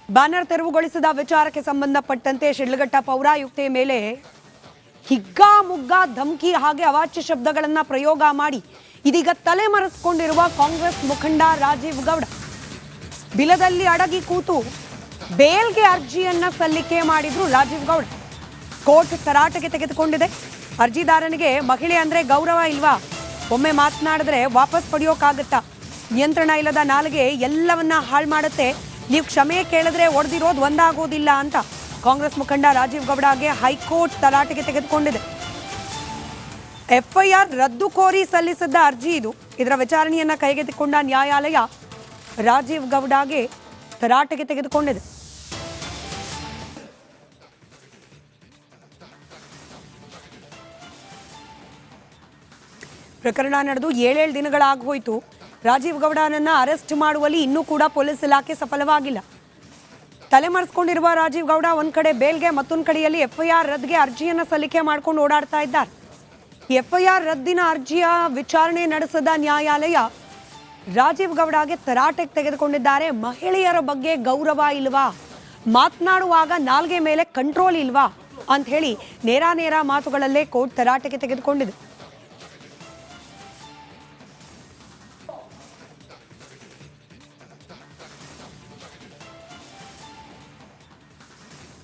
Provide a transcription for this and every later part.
Banner ತೆರವುಗೊಳಿಸಿದ ವಿಚಾರಕ್ಕೆ ಸಂಬಂಧಪಟ್ಟಂತೆ ಶಿಡ್ಲಘಟ್ಟ ಪೌರಾಯುಕ್ತೆ ಮೇಲೆ ಹಿಗ್ಗಾಮುಗ್ಗಾ ಧಮಕಿ ಹಾಗೆ ಅವಾಚ್ಯ ಶಬ್ದಗಳನ್ನ ಪ್ರಯೋಗ ಮಾಡಿ ಇದೀಗ ತಲೆಮರೆಸಿಕೊಂಡಿರುವ ಕಾಂಗ್ರೆಸ್ ಮುಖಂಡ ರಾಜೀವ್ ಗೌಡ ಬಿಲದಲ್ಲಿ ಅಡಗಿ ಕೂತು ಬೇಲ್ಗೆ ಅರ್ಜಿಯನ್ನ ಸಲ್ಲಿಕೆ ಮಾಡಿದ್ರು ರಾಜೀವ್ ಗೌಡ. ಕೋರ್ಟ್ ತರಾಟೆಗೆ ತೆಗೆದುಕೊಂಡಿದೆ. ಅರ್ಜಿದಾರನಿಗೆ ಮಹಿಳೆ ಅಂದ್ರೆ ಗೌರವ ಇಲ್ವಾ? ಒಮ್ಮೆ ಮಾತನಾಡಿದ್ರೆ ವಾಪಸ್ ಪಡೆಯೋಕ್ಕಾಗತ್ತಾ? ನಿಯಂತ್ರಣ ಇಲ್ಲದ ನಾಲಿಗೆ ಎಲ್ಲವನ್ನ ಹಾಳು ಮಾಡುತ್ತೆ. ನೀವು ಕ್ಷಮೆ ಕೇಳಿದ್ರೆ ಒಡೆದಿರೋದು ಒಂದಾಗೋದಿಲ್ಲ ಅಂತ ಕಾಂಗ್ರೆಸ್ ಮುಖಂಡ ರಾಜೀವ್ ಗೌಡಗೆ ಹೈಕೋರ್ಟ್ ತರಾಟೆಗೆ ತೆಗೆದುಕೊಂಡಿದೆ. ಎಫ್ಐಆರ್ ರದ್ದು ಕೋರಿ ಸಲ್ಲಿಸಿದ್ದ ಅರ್ಜಿ ಇದು. ಇದರ ವಿಚಾರಣೆಯನ್ನ ಕೈಗೆತ್ತಿಕೊಂಡ ನ್ಯಾಯಾಲಯ ರಾಜೀವ್ ಗೌಡಗೆ ತರಾಟೆಗೆ ತೆಗೆದುಕೊಂಡಿದೆ. ಪ್ರಕರಣ ನಡೆದು 7 ದಿನಗಳಾಗೋಯ್ತು. ರಾಜೀವ್ ಗೌಡನನ್ನ ಅರೆಸ್ಟ್ ಮಾಡುವಲ್ಲಿ ಇನ್ನೂ ಕೂಡ ಪೊಲೀಸ್ ಇಲಾಖೆ ಸಫಲವಾಗಿಲ್ಲ. ತಲೆಮರೆಸಿಕೊಂಡಿರುವ ರಾಜೀವ್ ಗೌಡ ಒಂದ್ ಕಡೆ ಬೇಲ್ಗೆ, ಮತ್ತೊಂದು ಕಡೆಯಲ್ಲಿ ಎಫ್ಐಆರ್ ರದ್ದಿಗೆ ಅರ್ಜಿಯನ್ನ ಸಲ್ಲಿಕೆ ಮಾಡ್ಕೊಂಡು ಓಡಾಡ್ತಾ ಇದ್ದಾರೆ. ಎಫ್ಐಆರ್ ರದ್ದಿನ ಅರ್ಜಿಯ ವಿಚಾರಣೆ ನಡೆಸಿದ ನ್ಯಾಯಾಲಯ ರಾಜೀವ್ ಗೌಡಗೆ ತರಾಟೆಗೆ ತೆಗೆದುಕೊಂಡಿದ್ದಾರೆ. ಮಹಿಳೆಯರ ಬಗ್ಗೆ ಗೌರವ ಇಲ್ವಾ? ಮಾತನಾಡುವಾಗ ನಾಲ್ಗೆ ಮೇಲೆ ಕಂಟ್ರೋಲ್ ಇಲ್ವಾ ಅಂತ ಹೇಳಿ ನೇರ ಮಾತುಗಳಲ್ಲೇ ಕೋರ್ಟ್ ತರಾಟೆಗೆ ತೆಗೆದುಕೊಂಡಿದೆ.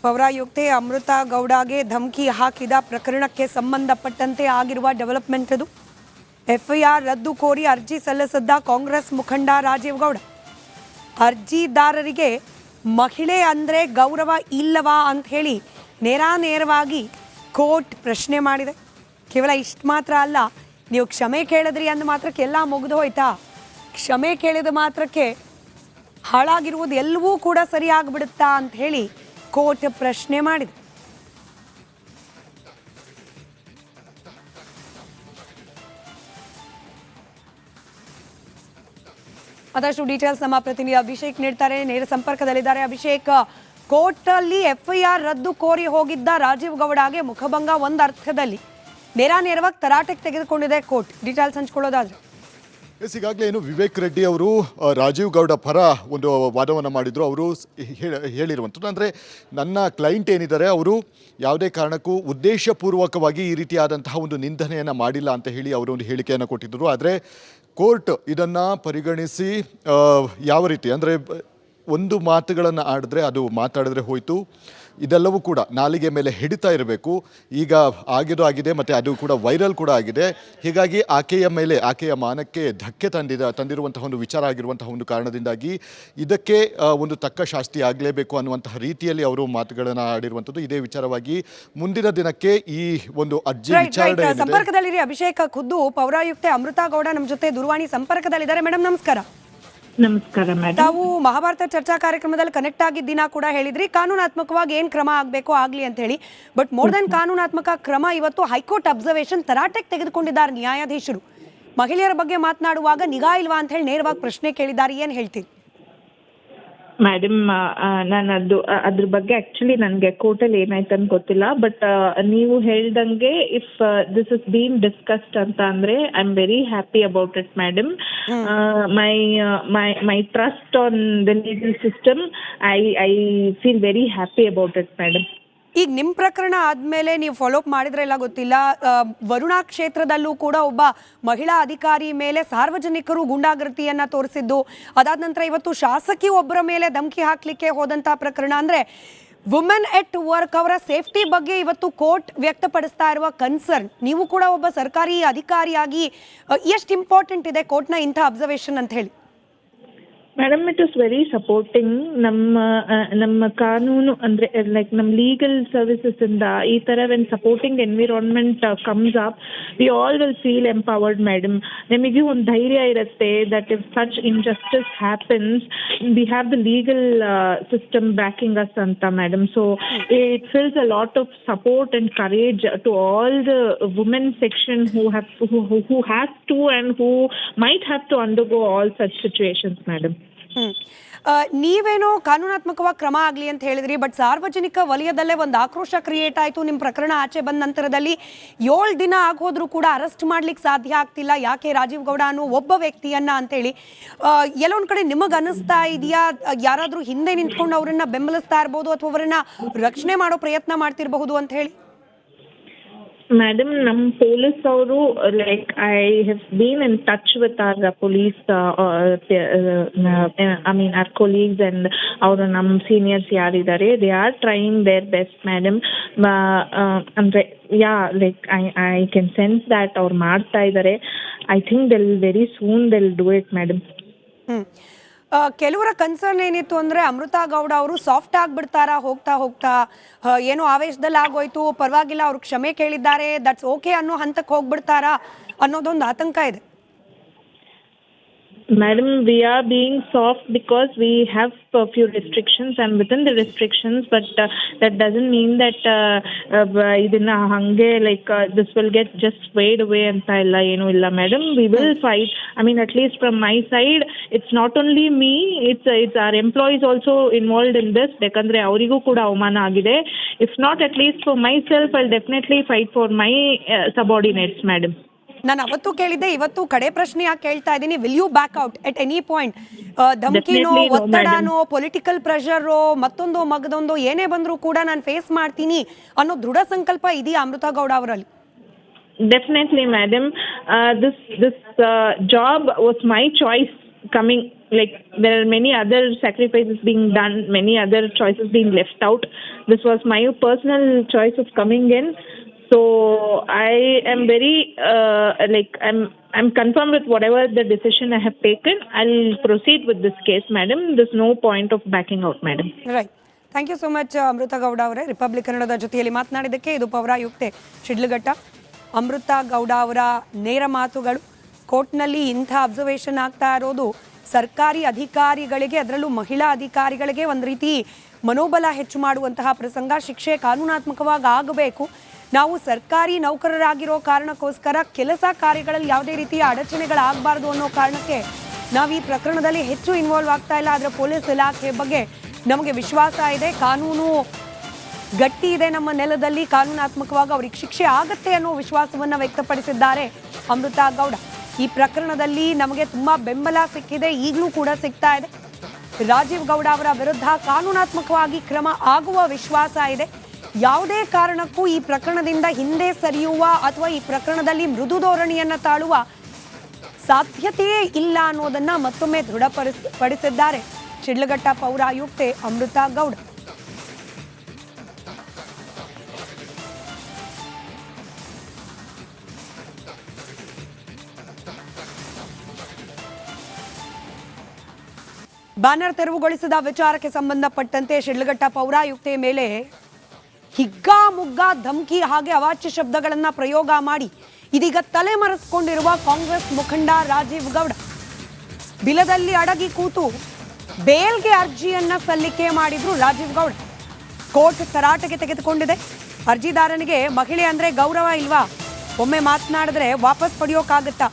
ಪೌರಾಯುಕ್ತೆ ಅಮೃತ ಗೌಡಗೆ ಧಮಕಿ ಹಾಕಿದ ಪ್ರಕರಣಕ್ಕೆ ಸಂಬಂಧಪಟ್ಟಂತೆ ಆಗಿರುವ ಡೆವಲಪ್ಮೆಂಟ್ ಇದು. ಎಫ್ಐಆರ್ ರದ್ದು ಕೋರಿ ಅರ್ಜಿ ಸಲ್ಲಿಸಿದ್ದ ಕಾಂಗ್ರೆಸ್ ಮುಖಂಡ ರಾಜೀವ್ ಗೌಡ ಅರ್ಜಿದಾರರಿಗೆ ಮಹಿಳೆ ಅಂದ್ರೆ ಗೌರವ ಇಲ್ಲವಾ ಅಂತ ಹೇಳಿ ನೇರವಾಗಿ ಕೋರ್ಟ್ ಪ್ರಶ್ನೆ ಮಾಡಿದೆ. ಕೇವಲ ಇಷ್ಟು ಮಾತ್ರ ಅಲ್ಲ, ನೀವು ಕ್ಷಮೆ ಕೇಳಿದ್ರಿ ಅಂದ ಮಾತ್ರಕ್ಕೆ ಎಲ್ಲ ಮುಗಿದು ಹೋಯ್ತಾ? ಕ್ಷಮೆ ಕೇಳಿದ ಮಾತ್ರಕ್ಕೆ ಹಾಳಾಗಿರುವುದು ಎಲ್ಲವೂ ಕೂಡ ಸರಿಯಾಗ್ಬಿಡುತ್ತಾ ಅಂತ ಹೇಳಿ ಕೋರ್ಟ್ ಪ್ರಶ್ನೆ ಮಾಡಿದೆ. ಅದಷ್ಟು ಡೀಟೇಲ್ಸ್ ನಮ್ಮ ಪ್ರತಿನಿಧಿ ಅಭಿಷೇಕ್ ನೀಡ್ತಾರೆ. ನೇರ ಸಂಪರ್ಕದಲ್ಲಿದ್ದಾರೆ. ಅಭಿಷೇಕ್, ಕೋರ್ಟ್ ಅಲ್ಲಿ ಎಫ್ಐಆರ್ ರದ್ದು ಕೋರಿ ಹೋಗಿದ್ದ ರಾಜೀವ್ ಗೌಡಗೆ ಮುಖಭಂಗ ಒಂದು ಅರ್ಥದಲ್ಲಿ ನೇರವಾಗಿ ತರಾಟೆಗೆ ತೆಗೆದುಕೊಂಡಿದೆ ಕೋರ್ಟ್. ಡೀಟೇಲ್ಸ್ ಹಂಚ್ಕೊಳ್ಳೋದಾದ್ರೆ ಈಗಾಗಲೇ ಏನು ವಿವೇಕ್ ರೆಡ್ಡಿ ಅವರು ರಾಜೀವ್ ಗೌಡ ಪರ ಒಂದು ವಾದವನ್ನು ಮಾಡಿದ್ರು. ಅವರು ಹೇಳಿರುವಂಥದ್ದು ಅಂದರೆ ನನ್ನ ಕ್ಲೈಂಟ್ ಏನಿದ್ದಾರೆ ಅವರು ಯಾವುದೇ ಕಾರಣಕ್ಕೂ ಉದ್ದೇಶಪೂರ್ವಕವಾಗಿ ಈ ರೀತಿಯಾದಂತಹ ಒಂದು ನಿಂದನೆಯನ್ನು ಮಾಡಿಲ್ಲ ಅಂತ ಹೇಳಿ ಅವರು ಒಂದು ಹೇಳಿಕೆಯನ್ನು ಕೊಟ್ಟಿದ್ದರು. ಆದರೆ ಕೋರ್ಟ್ ಇದನ್ನು ಪರಿಗಣಿಸಿ ಯಾವ ರೀತಿ ಅಂದರೆ ಒಂದು ಮಾತುಗಳನ್ನು ಆಡಿದ್ರೆ ಅದು ಮಾತಾಡಿದ್ರೆ ಹೋಯಿತು, ಇದೆಲ್ಲವೂ ಕೂಡ ನಾಲಿಗೆ ಮೇಲೆ ಹಿಡಿತಾ ಇರಬೇಕು. ಈಗ ಆಗಿದೆ ಮತ್ತು ಅದು ಕೂಡ ವೈರಲ್ ಕೂಡ ಆಗಿದೆ. ಹೀಗಾಗಿ ಆಕೆಯ ಮೇಲೆ, ಆಕೆಯ ಮಾನಕ್ಕೆ ಧಕ್ಕೆ ತಂದಿರುವಂತಹ ಒಂದು ವಿಚಾರ ಆಗಿರುವಂತಹ ಒಂದು ಕಾರಣದಿಂದಾಗಿ ಇದಕ್ಕೆ ಒಂದು ತಕ್ಕ ಶಾಸ್ತಿ ಆಗಲೇಬೇಕು ಅನ್ನುವಂತಹ ರೀತಿಯಲ್ಲಿ ಅವರು ಮಾತುಗಳನ್ನು ಆಡಿರುವಂಥದ್ದು. ಇದೇ ವಿಚಾರವಾಗಿ ಮುಂದಿನ ದಿನಕ್ಕೆ ಈ ಒಂದು ಅರ್ಜಿ ವಿಚಾರಣೆ ಸಂಪರ್ಕದಲ್ಲಿರಿ. ಅಭಿಷೇಕ್, ಖುದ್ದು ಪೌರಾಯುಕ್ತೆ ಅಮೃತ ಗೌಡ ನಮ್ಮ ಜೊತೆ ದೂರವಾಣಿ ಸಂಪರ್ಕದಲ್ಲಿದ್ದಾರೆ. ಮೇಡಮ್ ನಮಸ್ಕಾರ. ನಮಸ್ಕಾರ ಮೇಡಮ್. ತಾವು ಮಹಾಭಾರತ ಚರ್ಚಾ ಕಾರ್ಯಕ್ರಮದಲ್ಲಿ ಕನೆಕ್ಟ್ ಆಗಿದ್ದಿನ ಕೂಡ ಹೇಳಿದ್ರಿ ಕಾನೂನಾತ್ಮಕವಾಗಿ ಏನ್ ಕ್ರಮ ಆಗಬೇಕು ಆಗ್ಲಿ ಅಂತ ಹೇಳಿ. ಬಟ್ ಮೋರ್ ದನ್ ಕಾನೂನಾತ್ಮಕ ಕ್ರಮ ಇವತ್ತು ಹೈಕೋರ್ಟ್ ಅಬ್ಸರ್ವೇಷನ್ ತರಾಟೆಗೆ ತೆಗೆದುಕೊಂಡಿದ್ದಾರೆ ನ್ಯಾಯಾಧೀಶರು. ಮಹಿಳೆಯರ ಬಗ್ಗೆ ಮಾತನಾಡುವಾಗ ನಿಗಾ ಇಲ್ವಾ ಅಂತ ಹೇಳಿ ನೇರವಾಗಿ ಪ್ರಶ್ನೆ ಕೇಳಿದ್ದಾರೆ. ಏನ್ ಹೇಳ್ತೀರಿ ಮೇಡಮ್? ನಾನು ಅದ್ರ ಬಗ್ಗೆ ಆಕ್ಚುಲಿ ನನಗೆ ಕೋರ್ಟಲ್ಲಿ ಏನಾಯ್ತು ಅಂತ ಗೊತ್ತಿಲ್ಲ. ಬಟ್ ನೀವು ಹೇಳ್ದಂಗೆ if this is been discussed ಅಂತ ಅಂದ್ರೆ I am very happy about it madam. My trust on the legal system, I feel very happy about it madam. ಈಗ ನಿಮ್ಮ ಪ್ರಕರಣ ಆದ್ಮೇಲೆ ನೀವು ಫಾಲೋಅಪ್ ಮಾಡಿದ್ರೆ ಎಲ್ಲ ಗೊತ್ತಿಲ್ಲ, ವರುಣಾ ಕ್ಷೇತ್ರದಲ್ಲೂ ಕೂಡ ಒಬ್ಬ ಮಹಿಳಾ ಅಧಿಕಾರಿ ಮೇಲೆ ಸಾರ್ವಜನಿಕರು ಗುಂಡಾಗೃತಿಯನ್ನ ತೋರಿಸಿದ್ದು, ಅದಾದ ನಂತರ ಇವತ್ತು ಶಾಸಕಿ ಒಬ್ಬರ ಮೇಲೆ ಧಮಕಿ ಹಾಕ್ಲಿಕ್ಕೆ ಹೋದಂತ ಪ್ರಕರಣ. ಅಂದ್ರೆ ವುಮೆನ್ ಎಟ್ ವರ್ಕ್ ಅವರ ಸೇಫ್ಟಿ ಬಗ್ಗೆ ಇವತ್ತು ಕೋರ್ಟ್ ವ್ಯಕ್ತಪಡಿಸ್ತಾ ಇರುವ ಕನ್ಸರ್ನ್, ನೀವು ಕೂಡ ಒಬ್ಬ ಸರ್ಕಾರಿ ಅಧಿಕಾರಿಯಾಗಿ ಎಷ್ಟು ಇಂಪಾರ್ಟೆಂಟ್ ಇದೆ ಕೋರ್ಟ್ನ ಇಂಥ ಅಬ್ಸರ್ವೇಷನ್ ಅಂತ ಹೇಳಿ? Madam, it is very supporting. ನಮ್ಮ ಕಾನೂನು ಅಂದರೆ ಲೈಕ್ ನಮ್ಮ ಲೀಗಲ್ ಸರ್ವಿಸಸ್ ಇಂದ ಈ ಥರ when supporting environment comes up, we all will feel empowered madam. ನಮಗೆ ಒಂದು ಧೈರ್ಯ ಇರುತ್ತೆ that if such injustice happens we have the legal system backing us ಅಂತ madam. So it feels a lot of support and courage to all the women section who has to and who might have to undergo all such situations, madam. ನೀವೇನೋ ಕಾನೂನಾತ್ಮಕವಾಗಿ ಕ್ರಮ ಆಗಲಿ ಅಂತ ಹೇಳಿದ್ರಿ, but ಸಾರ್ವಜನಿಕ ವಲಯದಲ್ಲೇ ಒಂದು ಆಕ್ರೋಶ ಕ್ರಿಯೇಟ್ ಆಯಿತು. ನಿಮ್ಮ ಪ್ರಕರಣ ಆಚೆ ಬಂದ ನಂತರದಲ್ಲಿ 7 ದಿನ ಆಗೋದ್ರೂ ಕೂಡ ಅರೆಸ್ಟ್ ಮಾಡ್ಲಿಕ್ಕೆ ಸಾಧ್ಯ ಆಗ್ತಿಲ್ಲ. ಯಾಕೆ ರಾಜೀವ್ ಗೌಡ ಅನ್ನೋ ಒಬ್ಬ ವ್ಯಕ್ತಿಯನ್ನ ಅಂತೇಳಿ ಎಲ್ಲೊಂದು ಕಡೆ ನಿಮಗೆ ಅನಿಸ್ತಾ ಇದೆಯಾ ಯಾರಾದರೂ ಹಿಂದೆ ನಿಂತ್ಕೊಂಡು ಅವರನ್ನ ಬೆಂಬಲಿಸ್ತಾ ಇರ್ಬೋದು ಅಥವಾ ಅವರನ್ನ ರಕ್ಷಣೆ ಮಾಡೋ ಪ್ರಯತ್ನ ಮಾಡ್ತಿರಬಹುದು ಅಂತ ಹೇಳಿ? Madam, ನಮ್ಮ ಪೊಲೀಸ್ ಅವರು like I have been in touch with our police I mean our colleagues and ಅವರು ನಮ್ಮ ಸೀನಿಯರ್ಸ್ ಯಾರಿದ್ದಾರೆ, they are trying their best madam. ಅಂದರೆ yeah like I can sense that ಅವ್ರು ಮಾಡ್ತಾ ಇದ್ದಾರೆ. I think they'll very soon they'll do it madam. ಕೆಲವರ concern ಏನಿತ್ತು ಅಂದರೆ ಅಮೃತಾ ಗೌಡ ಅವರು ಸಾಫ್ಟ್ ಆಗಿಬಿಡ್ತಾರಾ ಹೋಗ್ತಾ ಹೋಗ್ತಾ, ಏನೋ ಆವೇಶದಲ್ಲಿ ಆಗೋಯ್ತು, ಪರವಾಗಿಲ್ಲ ಅವ್ರು ಕ್ಷಮೆ ಕೇಳಿದ್ದಾರೆ, ದಟ್ಸ್ ಓಕೆ ಅನ್ನೋ ಹಂತಕ್ಕೆ ಹೋಗ್ಬಿಡ್ತಾರಾ ಅನ್ನೋದೊಂದು ಆತಂಕ ಇದೆ. Madam, we are being soft because we have a few restrictions and within the restrictions, but that doesn't mean that idina hange like this will get just swayed away anta illa enu illa madam. We will fight. I mean, at least from my side, it's not only me, it's our employees also involved in this. Yakandre avrigu kuda avmana agide. If not, at least for myself, I'll definitely fight for my subordinates madam. ನಾನು ಅವತ್ತು ಕೇಳಿದ್ದೆ, ಇವತ್ತು ಕಡೆ ಪ್ರಶ್ನೆ ಯಾಕೆ ಕೇಳ್ತಾ ಇದ್ದೀನಿ, will you back out at any point? ಧಮಕಿನೋ, ಒತ್ತಡನೋ, ಪೊಲಿಟಿಕಲ್ ಪ್ರೆಷರೋ, ಮತ್ತೊಂದು ಮಗದೊಂದು ಏನೇ ಬಂದರೂ ಕೂಡ ನಾನು ಫೇಸ್ ಮಾಡ್ತೀನಿ ಅನ್ನೋ ದೃಢ ಸಂಕಲ್ಪ ಇದೆಯಾ ಅಮೃತಾ ಗೌಡ ಅವರಲ್ಲಿ? Definitely, madam. This job was my choice coming. Like, there are many other sacrifices being done, many other choices being left out. This was my personal choice of coming in. So I am very I'm confirmed with whatever the decision I have taken. I'll proceed with this case, madam. There's no point of backing out, madam. Right. Thank you so much Amrita Gowda ಅವರೇ, Republic ಕನ್ನಡದ ಜೊತೆಯಲ್ಲಿ ಮಾತನಾಡಿದ್ದಕ್ಕೆ. ಇದು ಪೌರಾಯುಕ್ತೆ ಶಿಡ್ಲಘಟ್ಟ ಅಮೃತಾ ಗೌಡ ಅವರ ನೇರ ಮಾತುಗಳು. ಕೋರ್ಟ್ನಲ್ಲಿ ಇಂಥ observation ಆಗ್ತಾ ಇರೋದು ಸರ್ಕಾರಿ ಅಧಿಕಾರಿಗಳಿಗೆ, ಅದರಲ್ಲೂ ಮಹಿಳಾ ಅಧಿಕಾರಿಗಳಿಗೆ ಒಂದು ರೀತಿ ಮನೋಬಲ ಹೆಚ್ಚು ಮಾಡುವಂತಹ ಪ್ರಸಂಗ. ಶಿಕ್ಷೆ ಕಾನೂನಾತ್ಮಕವಾಗಿ ಆಗಬೇಕು. ನಾವು ಸರ್ಕಾರಿ ನೌಕರರಾಗಿರೋ ಕಾರಣಕ್ಕೋಸ್ಕರ ಕೆಲಸ ಕಾರ್ಯಗಳಲ್ಲಿ ಯಾವುದೇ ರೀತಿಯ ಅಡಚಣೆಗಳಾಗಬಾರ್ದು ಅನ್ನೋ ಕಾರಣಕ್ಕೆ ನಾವು ಈ ಪ್ರಕರಣದಲ್ಲಿ ಹೆಚ್ಚು ಇನ್ವಾಲ್ವ್ ಆಗ್ತಾ ಇಲ್ಲ. ಆದರೆ ಪೊಲೀಸ್ ಇಲಾಖೆ ಬಗ್ಗೆ ನಮಗೆ ವಿಶ್ವಾಸ ಇದೆ, ಕಾನೂನು ಗಟ್ಟಿ ಇದೆ ನಮ್ಮ ನೆಲದಲ್ಲಿ, ಕಾನೂನಾತ್ಮಕವಾಗಿ ಅವ್ರಿಗೆ ಶಿಕ್ಷೆ ಆಗುತ್ತೆ ಅನ್ನೋ ವಿಶ್ವಾಸವನ್ನು ವ್ಯಕ್ತಪಡಿಸಿದ್ದಾರೆ ಅಮೃತಾ ಗೌಡ. ಈ ಪ್ರಕರಣದಲ್ಲಿ ನಮಗೆ ತುಂಬ ಬೆಂಬಲ ಸಿಕ್ಕಿದೆ, ಈಗಲೂ ಕೂಡ ಸಿಗ್ತಾ ಇದೆ. ರಾಜೀವ್ ಗೌಡ ಅವರ ವಿರುದ್ಧ ಕಾನೂನಾತ್ಮಕವಾಗಿ ಕ್ರಮ ಆಗುವ ವಿಶ್ವಾಸ ಇದೆ. ಯಾವುದೇ ಕಾರಣಕ್ಕೂ ಈ ಪ್ರಕರಣದಿಂದ ಹಿಂದೆ ಸರಿಯುವ ಅಥವಾ ಈ ಪ್ರಕರಣದಲ್ಲಿ ಮೃದು ಧೋರಣೆಯನ್ನು ತಾಳುವ ಸಾಧ್ಯತೆಯೇ ಇಲ್ಲ ಅನ್ನೋದನ್ನ ಮತ್ತೊಮ್ಮೆ ದೃಢಪಡಿಸಿದ್ದಾರೆ ಶಿಡ್ಲಘಟ್ಟ ಪೌರಾಯುಕ್ತೆ ಅಮೃತಾ ಗೌಡ. ಬ್ಯಾನರ್ ತೆರವುಗೊಳಿಸಿದ ವಿಚಾರಕ್ಕೆ ಸಂಬಂಧಪಟ್ಟಂತೆ ಶಿಡ್ಲಘಟ್ಟ ಪೌರಾಯುಕ್ತೆ ಮೇಲೆ ಹಿಗ್ಗಾಮುಗ್ಗಾ ಧಮಕಿ ಹಾಗೆ ಅವಾಚ್ಯ ಶಬ್ದಗಳನ್ನ ಪ್ರಯೋಗ ಮಾಡಿ ಇದೀಗ ತಲೆಮರೆಸಿಕೊಂಡಿರುವ ಕಾಂಗ್ರೆಸ್ ಮುಖಂಡ ರಾಜೀವ್ ಗೌಡ ಬಿಲದಲ್ಲಿ ಅಡಗಿ ಕೂತು ಬೇಲ್ಗೆ ಅರ್ಜಿಯನ್ನ ಸಲ್ಲಿಕೆ ಮಾಡಿದ್ರು ರಾಜೀವ್ ಗೌಡ. ಕೋರ್ಟ್ ತರಾಟೆಗೆ ತೆಗೆದುಕೊಂಡಿದೆ. ಅರ್ಜಿದಾರನಿಗೆ ಮಹಿಳೆ ಅಂದ್ರೆ ಗೌರವ ಇಲ್ವಾ? ಒಮ್ಮೆ ಮಾತನಾಡಿದ್ರೆ ವಾಪಸ್ ಪಡೆಯೋಕ್ಕಾಗತ್ತಾ?